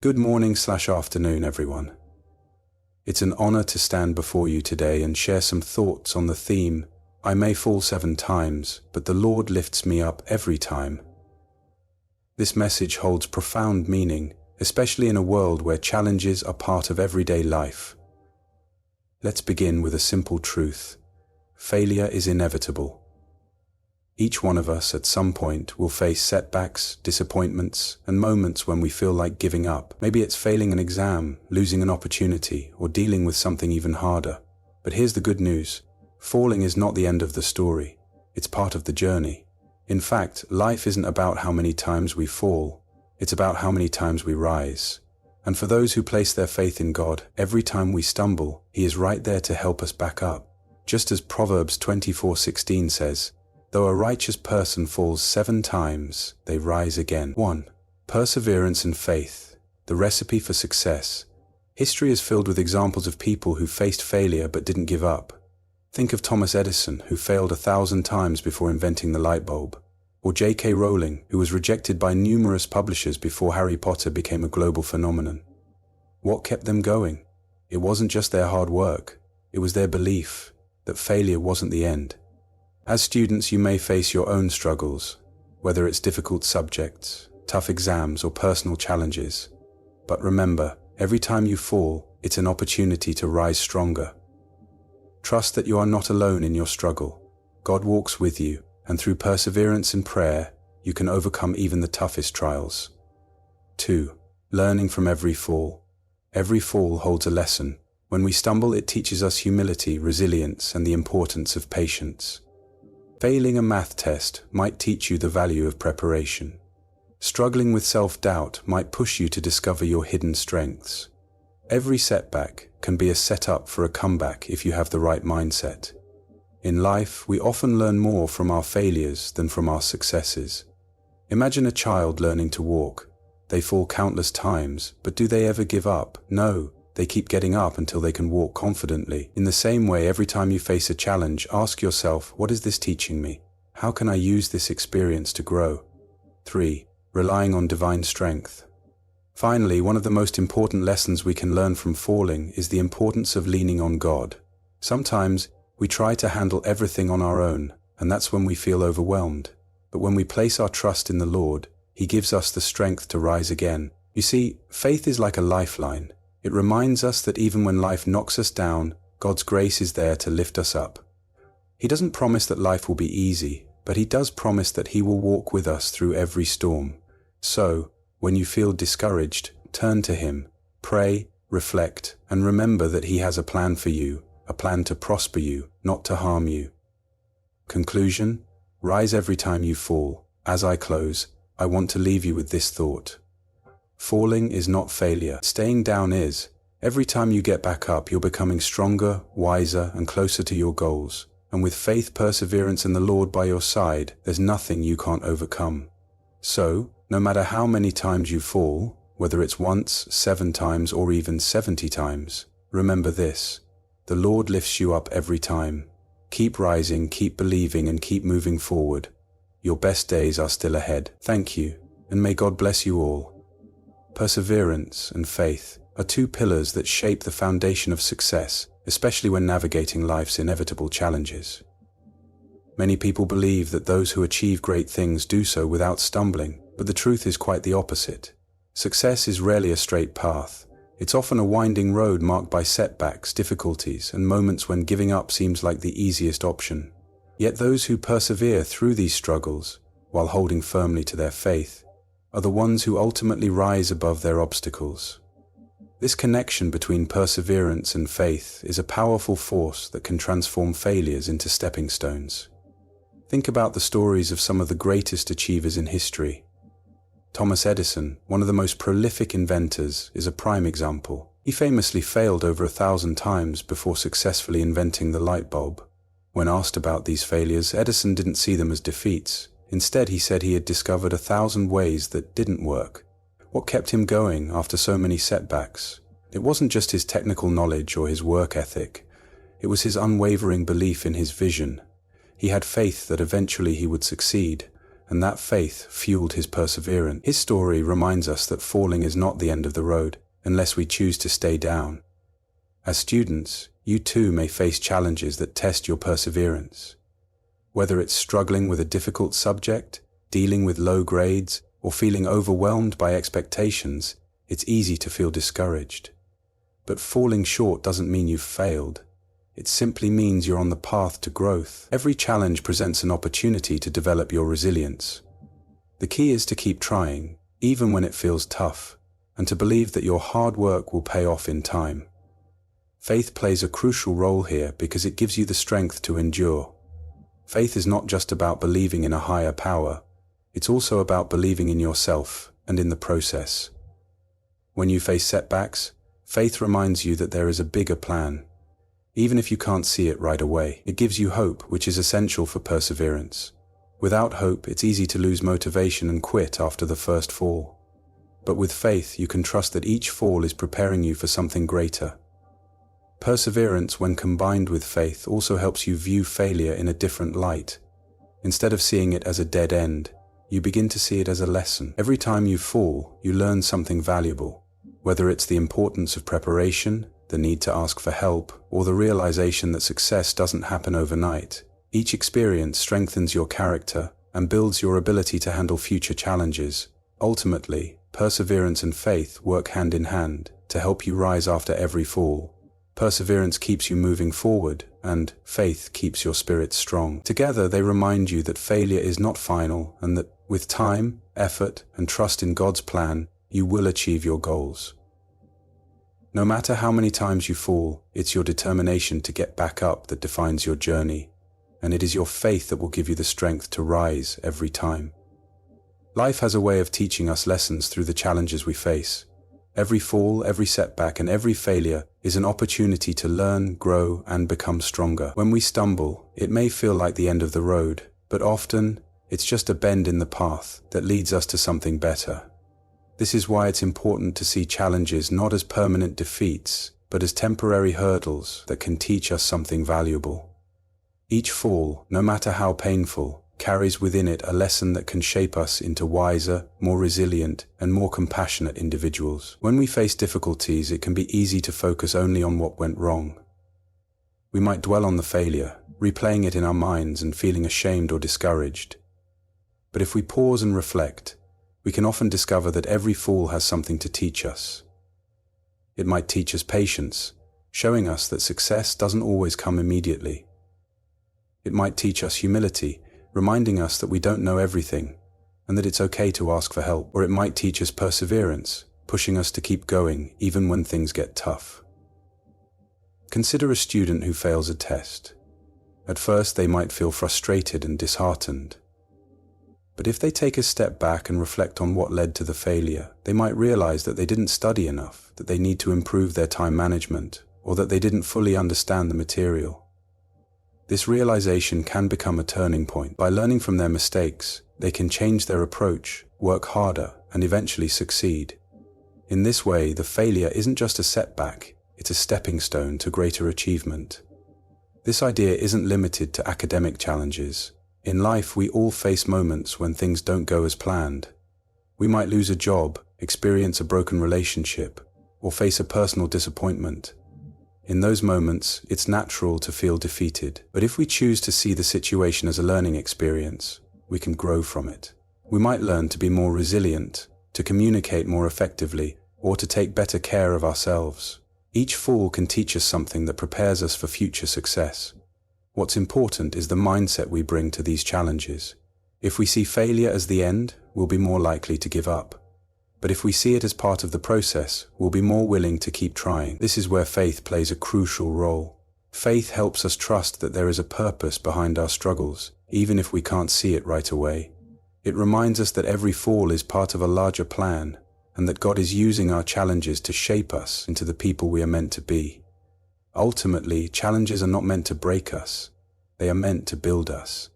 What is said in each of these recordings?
Good morning/afternoon, everyone. It's an honor to stand before you today and share some thoughts on the theme, I may fall 7 times, but the Lord lifts me up every time. This message holds profound meaning, especially in a world where challenges are part of everyday life. Let's begin with a simple truth. Failure is inevitable. Each one of us at some point will face setbacks, disappointments, and moments when we feel like giving up. Maybe it's failing an exam, losing an opportunity, or dealing with something even harder. But here's the good news. Falling is not the end of the story. It's part of the journey. In fact, life isn't about how many times we fall. It's about how many times we rise. And for those who place their faith in God, every time we stumble, He is right there to help us back up. Just as Proverbs 24:16 says, though a righteous person falls 7 times, they rise again. 1. Perseverance and faith, the recipe for success. History is filled with examples of people who faced failure but didn't give up. Think of Thomas Edison, who failed 1,000 times before inventing the light bulb, or J.K. Rowling, who was rejected by numerous publishers before Harry Potter became a global phenomenon. What kept them going? It wasn't just their hard work, it was their belief that failure wasn't the end. As students, you may face your own struggles, whether it's difficult subjects, tough exams, or personal challenges. But remember, every time you fall, it's an opportunity to rise stronger. Trust that you are not alone in your struggle. God walks with you, and through perseverance and prayer, you can overcome even the toughest trials. 2. Learning from every fall. Every fall holds a lesson. When we stumble, it teaches us humility, resilience, and the importance of patience. Failing a math test might teach you the value of preparation. Struggling with self-doubt might push you to discover your hidden strengths. Every setback can be a setup for a comeback if you have the right mindset. In life, we often learn more from our failures than from our successes. Imagine a child learning to walk. They fall countless times, but do they ever give up? No. They keep getting up until they can walk confidently. In the same way, every time you face a challenge, ask yourself, what is this teaching me? How can I use this experience to grow? 3. Relying on divine strength. Finally, one of the most important lessons we can learn from falling is the importance of leaning on God. Sometimes we try to handle everything on our own, and that's when we feel overwhelmed. But when we place our trust in the Lord, He gives us the strength to rise again. You see, faith is like a lifeline. It reminds us that even when life knocks us down, God's grace is there to lift us up. He doesn't promise that life will be easy, but He does promise that He will walk with us through every storm. So, when you feel discouraged, turn to Him, pray, reflect, and remember that He has a plan for you, a plan to prosper you, not to harm you. Conclusion: rise every time you fall. As I close, I want to leave you with this thought. Falling is not failure. Staying down is. Every time you get back up, you're becoming stronger, wiser, and closer to your goals. And with faith, perseverance, and the Lord by your side, there's nothing you can't overcome. So, no matter how many times you fall, whether it's once, 7 times, or even 70 times, remember this: the Lord lifts you up every time. Keep rising, keep believing, and keep moving forward. Your best days are still ahead. Thank you, and may God bless you all. Perseverance and faith are 2 pillars that shape the foundation of success, especially when navigating life's inevitable challenges. Many people believe that those who achieve great things do so without stumbling, but the truth is quite the opposite. Success is rarely a straight path. It's often a winding road marked by setbacks, difficulties, and moments when giving up seems like the easiest option. Yet those who persevere through these struggles, while holding firmly to their faith, are the ones who ultimately rise above their obstacles. This connection between perseverance and faith is a powerful force that can transform failures into stepping stones. Think about the stories of some of the greatest achievers in history. Thomas Edison, one of the most prolific inventors, is a prime example. He famously failed over 1,000 times before successfully inventing the light bulb. When asked about these failures, Edison didn't see them as defeats. Instead, he said he had discovered 1,000 ways that didn't work. What kept him going after so many setbacks? It wasn't just his technical knowledge or his work ethic. It was his unwavering belief in his vision. He had faith that eventually he would succeed, and that faith fueled his perseverance. His story reminds us that falling is not the end of the road, unless we choose to stay down. As students, you too may face challenges that test your perseverance. Whether it's struggling with a difficult subject, dealing with low grades, or feeling overwhelmed by expectations, it's easy to feel discouraged. But falling short doesn't mean you've failed. It simply means you're on the path to growth. Every challenge presents an opportunity to develop your resilience. The key is to keep trying, even when it feels tough, and to believe that your hard work will pay off in time. Faith plays a crucial role here because it gives you the strength to endure. Faith is not just about believing in a higher power, it's also about believing in yourself and in the process. When you face setbacks, faith reminds you that there is a bigger plan. Even if you can't see it right away, it gives you hope, which is essential for perseverance. Without hope, it's easy to lose motivation and quit after the first fall. But with faith, you can trust that each fall is preparing you for something greater. Perseverance, when combined with faith, also helps you view failure in a different light. Instead of seeing it as a dead end, you begin to see it as a lesson. Every time you fall, you learn something valuable. Whether it's the importance of preparation, the need to ask for help, or the realization that success doesn't happen overnight, each experience strengthens your character and builds your ability to handle future challenges. Ultimately, perseverance and faith work hand in hand to help you rise after every fall. Perseverance keeps you moving forward, and faith keeps your spirit strong. Together, they remind you that failure is not final, and that with time, effort, and trust in God's plan, you will achieve your goals. No matter how many times you fall, it's your determination to get back up that defines your journey, and it is your faith that will give you the strength to rise every time. Life has a way of teaching us lessons through the challenges we face. Every fall, every setback, and every failure is an opportunity to learn, grow, and become stronger. When we stumble, it may feel like the end of the road, but often, it's just a bend in the path that leads us to something better. This is why it's important to see challenges not as permanent defeats, but as temporary hurdles that can teach us something valuable. Each fall, no matter how painful, carries within it a lesson that can shape us into wiser, more resilient, and more compassionate individuals. When we face difficulties, it can be easy to focus only on what went wrong. We might dwell on the failure, replaying it in our minds and feeling ashamed or discouraged. But if we pause and reflect, we can often discover that every fall has something to teach us. It might teach us patience, showing us that success doesn't always come immediately. It might teach us humility, reminding us that we don't know everything, and that it's okay to ask for help. Or it might teach us perseverance, pushing us to keep going even when things get tough. Consider a student who fails a test. At first, they might feel frustrated and disheartened. But if they take a step back and reflect on what led to the failure, they might realize that they didn't study enough, that they need to improve their time management, or that they didn't fully understand the material. This realization can become a turning point. By learning from their mistakes, they can change their approach, work harder, and eventually succeed. In this way, the failure isn't just a setback, it's a stepping stone to greater achievement. This idea isn't limited to academic challenges. In life, we all face moments when things don't go as planned. We might lose a job, experience a broken relationship, or face a personal disappointment. In those moments, it's natural to feel defeated. But if we choose to see the situation as a learning experience, we can grow from it. We might learn to be more resilient, to communicate more effectively, or to take better care of ourselves. Each fall can teach us something that prepares us for future success. What's important is the mindset we bring to these challenges. If we see failure as the end, we'll be more likely to give up. But if we see it as part of the process, we'll be more willing to keep trying. This is where faith plays a crucial role. Faith helps us trust that there is a purpose behind our struggles, even if we can't see it right away. It reminds us that every fall is part of a larger plan, and that God is using our challenges to shape us into the people we are meant to be. Ultimately, challenges are not meant to break us. They are meant to build us.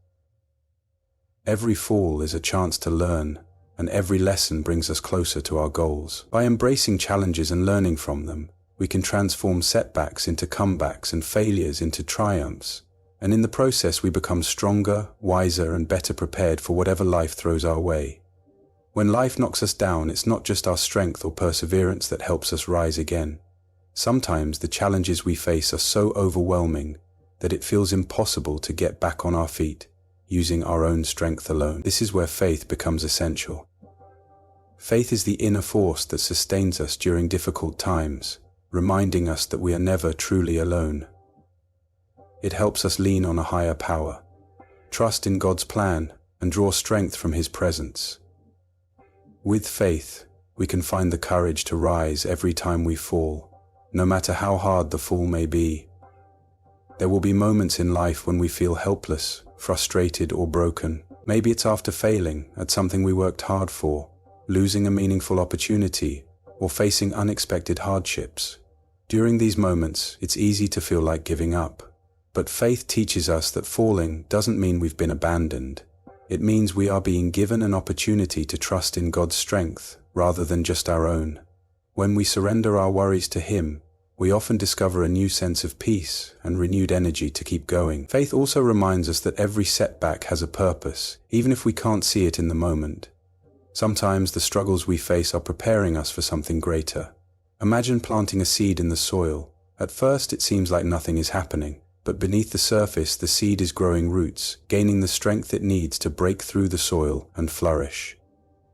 Every fall is a chance to learn, and every lesson brings us closer to our goals. By embracing challenges and learning from them, we can transform setbacks into comebacks and failures into triumphs, And in the process we become stronger, wiser, and better prepared for whatever life throws our way. When life knocks us down, it's not just our strength or perseverance that helps us rise again. Sometimes the challenges we face are so overwhelming that it feels impossible to get back on our feet using our own strength alone. This is where faith becomes essential. Faith is the inner force that sustains us during difficult times, reminding us that we are never truly alone. It helps us lean on a higher power, trust in God's plan, and draw strength from His presence. With faith, we can find the courage to rise every time we fall, no matter how hard the fall may be. There will be moments in life when we feel helpless, frustrated, or broken. Maybe it's after failing at something we worked hard for, losing a meaningful opportunity, or facing unexpected hardships. During these moments, it's easy to feel like giving up. But faith teaches us that falling doesn't mean we've been abandoned. It means we are being given an opportunity to trust in God's strength rather than just our own. When we surrender our worries to Him, we often discover a new sense of peace and renewed energy to keep going. Faith also reminds us that every setback has a purpose, even if we can't see it in the moment. Sometimes the struggles we face are preparing us for something greater. Imagine planting a seed in the soil. At first it seems like nothing is happening, but beneath the surface the seed is growing roots, gaining the strength it needs to break through the soil and flourish.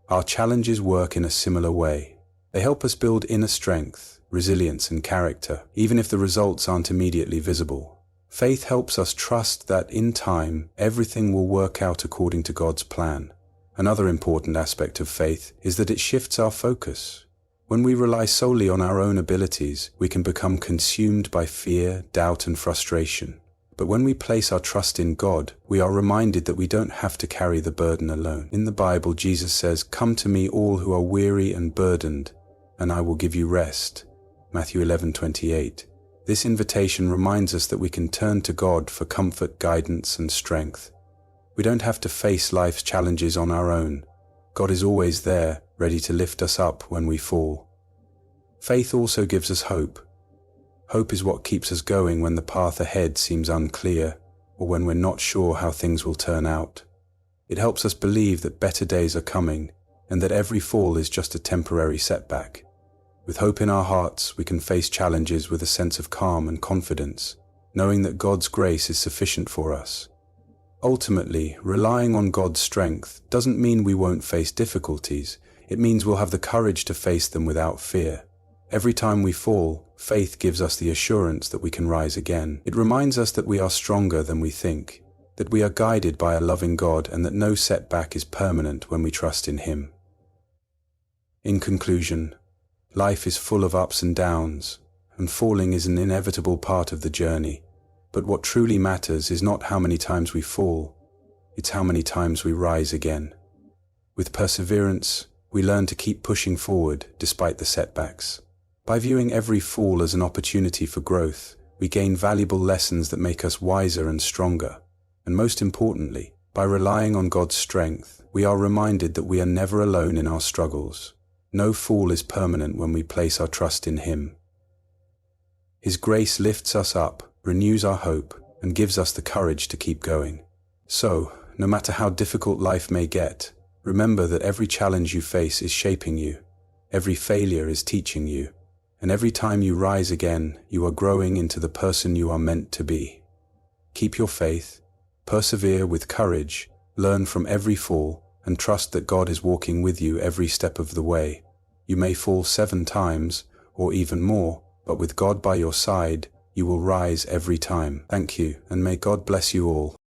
Our challenges work in a similar way. They help us build inner strength, resilience, and character, even if the results aren't immediately visible. Faith helps us trust that in time, everything will work out according to God's plan. Another important aspect of faith is that it shifts our focus. When we rely solely on our own abilities, we can become consumed by fear, doubt, and frustration. But when we place our trust in God, we are reminded that we don't have to carry the burden alone. In the Bible, Jesus says, "Come to me all who are weary and burdened, and I will give you rest." Matthew 11:28. This invitation reminds us that we can turn to God for comfort, guidance, and strength. We don't have to face life's challenges on our own. God is always there, ready to lift us up when we fall. Faith also gives us hope. Hope is what keeps us going when the path ahead seems unclear, or when we're not sure how things will turn out. It helps us believe that better days are coming, and that every fall is just a temporary setback. With hope in our hearts, we can face challenges with a sense of calm and confidence, knowing that God's grace is sufficient for us. Ultimately, relying on God's strength doesn't mean we won't face difficulties. It means we'll have the courage to face them without fear. Every time we fall, faith gives us the assurance that we can rise again. It reminds us that we are stronger than we think, that we are guided by a loving God, and that no setback is permanent when we trust in Him. In conclusion, life is full of ups and downs, and falling is an inevitable part of the journey. But what truly matters is not how many times we fall, it's how many times we rise again. With perseverance, we learn to keep pushing forward despite the setbacks. By viewing every fall as an opportunity for growth, we gain valuable lessons that make us wiser and stronger. And most importantly, by relying on God's strength, we are reminded that we are never alone in our struggles. No fall is permanent when we place our trust in Him. His grace lifts us up, renews our hope, and gives us the courage to keep going. So, no matter how difficult life may get, remember that every challenge you face is shaping you, every failure is teaching you, and every time you rise again, you are growing into the person you are meant to be. Keep your faith, persevere with courage, learn from every fall, and trust that God is walking with you every step of the way. You may fall 7 times, or even more, but with God by your side, you will rise every time. Thank you, and may God bless you all.